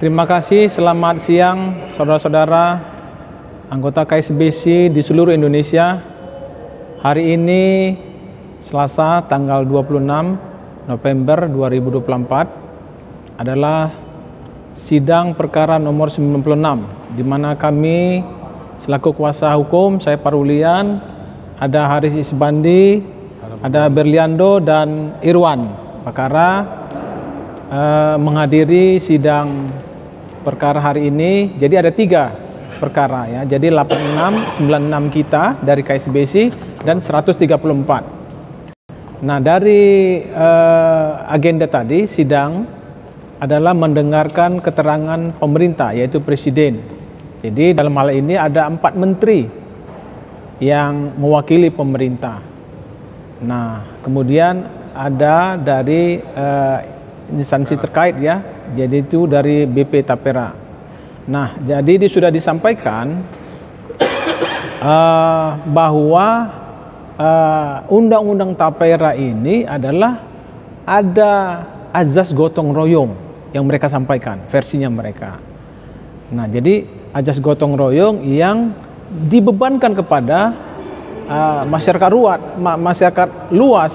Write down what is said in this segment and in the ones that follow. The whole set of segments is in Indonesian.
Terima kasih, selamat siang saudara-saudara anggota KSBC di seluruh Indonesia. Hari ini Selasa tanggal 26 November 2024 adalah sidang perkara nomor 96 di mana kami selaku kuasa hukum, saya Parulian, ada Haris Isbandi, ada Berliando dan Irwan perkara menghadiri sidang perkara hari ini. Jadi ada 3 perkara ya. Jadi 86, 96 kita dari KSBC dan 134. Nah, dari agenda tadi sidang adalah mendengarkan keterangan pemerintah yaitu presiden. Jadi dalam hal ini ada 4 menteri yang mewakili pemerintah. Nah, kemudian ada dari instansi terkait ya. Jadi itu dari BP Tapera. Nah, jadi sudah disampaikan bahwa Undang-Undang Tapera ini adalah ada azas gotong royong yang mereka sampaikan, versinya mereka. Nah, jadi azas gotong royong yang dibebankan kepada masyarakat luas,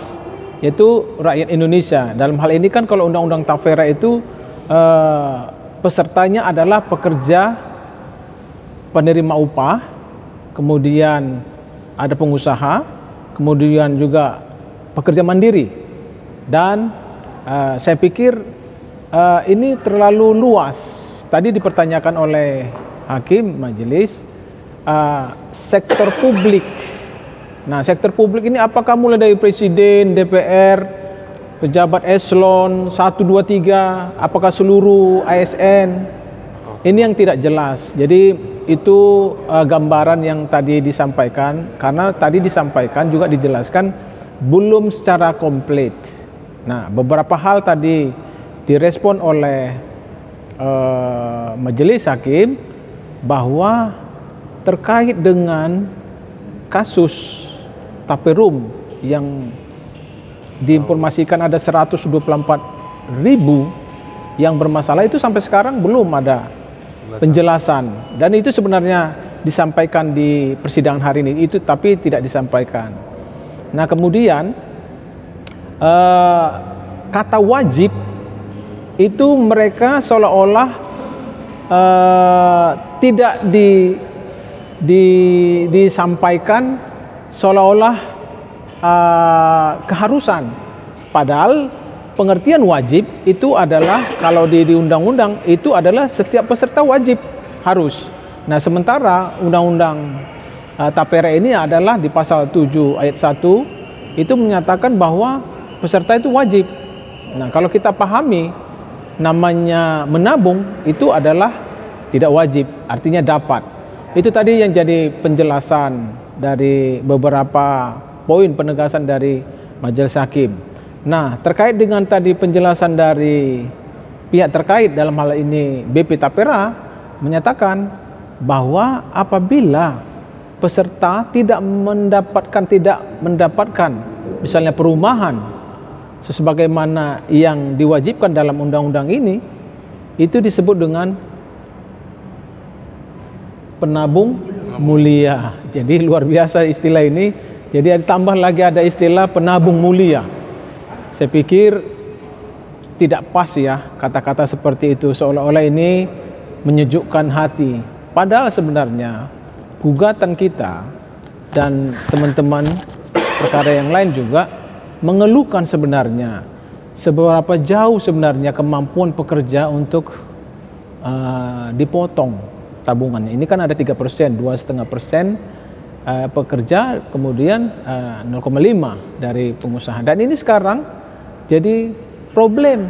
yaitu rakyat Indonesia. Dalam hal ini kan kalau Undang-Undang Tapera itu pesertanya adalah pekerja penerima upah, kemudian ada pengusaha, kemudian juga pekerja mandiri. Dan saya pikir ini terlalu luas. Tadi dipertanyakan oleh hakim majelis sektor publik. Nah, sektor publik ini apakah mulai dari presiden, DPR, pejabat eselon 1, 2, 3, apakah seluruh ASN? Ini yang tidak jelas. Jadi itu gambaran yang tadi disampaikan, karena tadi disampaikan juga dijelaskan belum secara komplit. Nah, beberapa hal tadi direspon oleh majelis hakim bahwa terkait dengan kasus Taperum yang diinformasikan ada 124.000 yang bermasalah, itu sampai sekarang belum ada penjelasan. Dan itu sebenarnya disampaikan di persidangan hari ini, itu tapi tidak disampaikan. Nah, kemudian kata wajib itu mereka seolah-olah tidak disampaikan seolah-olah keharusan. Padahal pengertian wajib itu adalah kalau di undang-undang itu adalah setiap peserta wajib harus. Nah, sementara undang-undang Tapera ini adalah di pasal 7 ayat 1 itu menyatakan bahwa peserta itu wajib. Nah, kalau kita pahami namanya menabung itu adalah tidak wajib, artinya dapat. Itu tadi yang jadi penjelasan dari beberapa poin penegasan dari majelis hakim. Nah, terkait dengan tadi penjelasan dari pihak terkait, dalam hal ini BP Tapera menyatakan bahwa apabila peserta tidak mendapatkan misalnya perumahan sebagaimana yang diwajibkan dalam undang-undang ini, itu disebut dengan penabung mulia. Jadi luar biasa istilah ini. Jadi ditambah lagi ada istilah penabung mulia. Saya pikir tidak pas ya kata-kata seperti itu, seolah-olah ini menyejukkan hati. Padahal sebenarnya gugatan kita dan teman-teman perkara yang lain juga mengeluhkan sebenarnya seberapa jauh sebenarnya kemampuan pekerja untuk dipotong tabungannya. Ini kan ada 3%, 2,5% pekerja, kemudian 0,5 dari pengusaha. Dan ini sekarang jadi problem.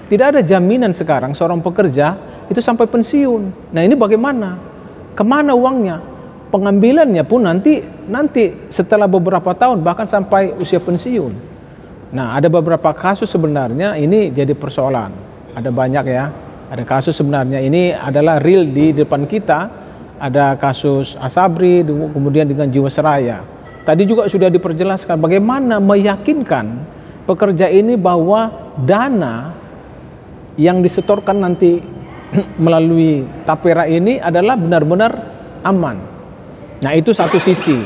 Tidak ada jaminan sekarang seorang pekerja itu sampai pensiun. Nah, ini bagaimana? Kemana uangnya? Pengambilannya pun nanti setelah beberapa tahun, bahkan sampai usia pensiun. Nah, ada beberapa kasus sebenarnya ini jadi persoalan. Ada banyak ya. Ada kasus sebenarnya ini adalah real di depan kita. Ada kasus Asabri, kemudian dengan Jiwasraya. Tadi juga sudah diperjelaskan bagaimana meyakinkan pekerja ini bahwa dana yang disetorkan nanti melalui tapera ini adalah benar-benar aman. Nah, itu satu sisi.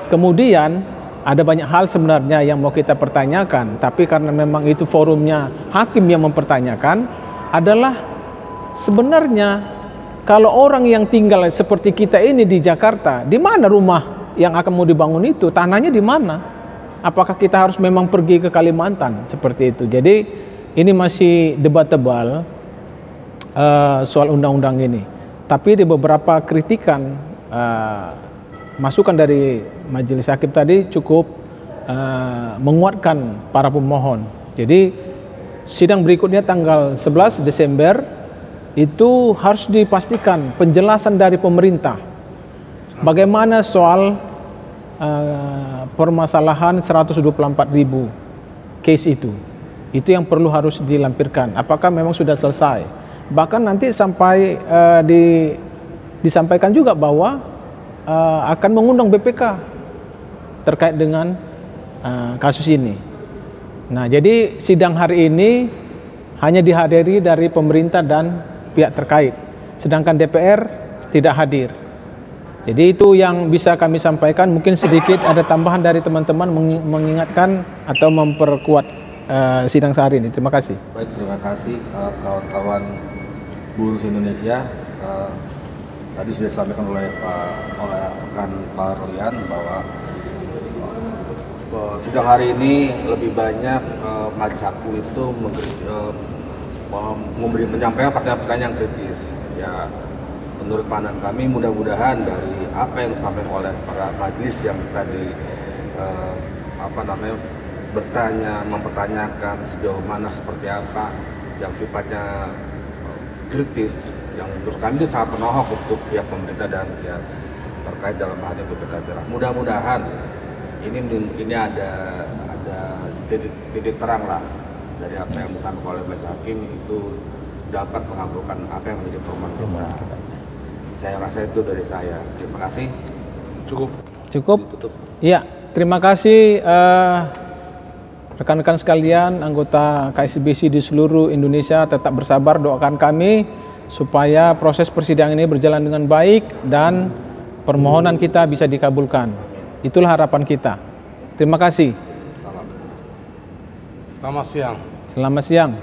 Kemudian ada banyak hal sebenarnya yang mau kita pertanyakan, tapi karena memang itu forumnya hakim yang mempertanyakan, adalah sebenarnya kalau orang yang tinggal seperti kita ini di Jakarta, di mana rumah yang akan mau dibangun itu? Tanahnya di mana? Apakah kita harus memang pergi ke Kalimantan? Seperti itu. Jadi ini masih debatable soal undang-undang ini. Tapi di beberapa kritikan masukan dari majelis hakim tadi cukup menguatkan para pemohon. Jadi sidang berikutnya tanggal 11 Desember itu harus dipastikan penjelasan dari pemerintah bagaimana soal permasalahan 124.000 case itu yang perlu harus dilampirkan. Apakah memang sudah selesai? Bahkan nanti sampai disampaikan juga bahwa akan mengundang BPK terkait dengan kasus ini. Nah, jadi sidang hari ini hanya dihadiri dari pemerintah dan pihak terkait, sedangkan DPR tidak hadir. Jadi itu yang bisa kami sampaikan. Mungkin sedikit ada tambahan dari teman-teman mengingatkan atau memperkuat sidang sehari ini. Terima kasih. Baik, terima kasih kawan-kawan buruh Indonesia. Tadi sudah disampaikan oleh rekan Pak Rolian bahwa sidang hari ini lebih banyak majelis hakim itu menyampaikan pertanyaan-pertanyaan yang kritis. Ya, menurut pandangan kami mudah-mudahan dari apa yang disampaikan oleh para majelis yang tadi mempertanyakan sejauh mana seperti apa yang sifatnya kritis, yang menurut kami itu sangat penohok untuk pihak pemerintah dan pihak terkait dalam hal ini BPK. Mudah-mudahan ini ada titik terang lah dari apa yang disampaikan oleh majelis hakim itu dapat mengabulkan apa yang menjadi permohonan kita. Saya rasa itu dari saya. Terima kasih. Cukup. Iya, terima kasih rekan-rekan sekalian, anggota KSBC di seluruh Indonesia. Tetap bersabar, doakan kami supaya proses persidangan ini berjalan dengan baik dan permohonan kita bisa dikabulkan. Itulah harapan kita. Terima kasih. Selamat siang. Selamat siang.